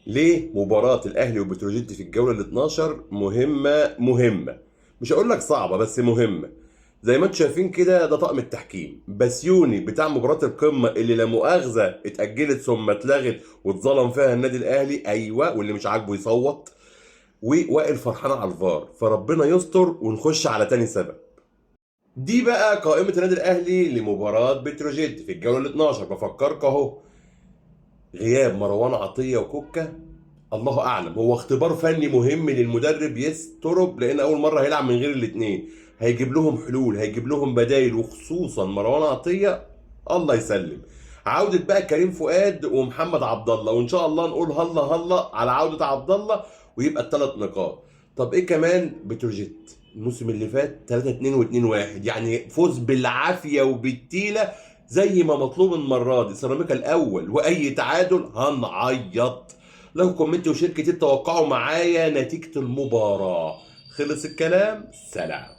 ليه مباراة الأهلي وبتروجيت في الجولة ال 12 مهمة. مش هقول لك صعبة بس مهمة. زي ما انتم شايفين كده ده طقم التحكيم بسيوني بتاع مباراة القمة اللي لا مؤاخذة اتأجلت ثم اتلغت واتظلم فيها النادي الأهلي، أيوه، واللي مش عاجبه يصوت. ووائل فرحان على الفار، فربنا يستر ونخش على تاني سبب. دي بقى قائمة النادي الأهلي لمباراة بتروجيت في الجولة ال 12. بفكرك أهو: غياب مروان عطية وكوكا، الله اعلم، هو اختبار فني مهم للمدرب يسترب، لان اول مره هيلعب من غير الاثنين. هيجيب لهم حلول، هيجيب لهم بدايل، وخصوصا مروان عطيه. الله يسلم. عوده بقى كريم فؤاد ومحمد عبد الله، وان شاء الله نقول هلا هلا على عوده عبد الله ويبقى الثلاث نقاط. طب ايه كمان؟ بتروجيت الموسم اللي فات 3-2 و2-1، يعني فوز بالعافيه وبالتيله زي ما مطلوب المره دي. سيراميكا الاول، واي تعادل هنعيط. له كومنت وشير كتير، توقعوا معايا نتيجة المباراة. خلص الكلام، سلام.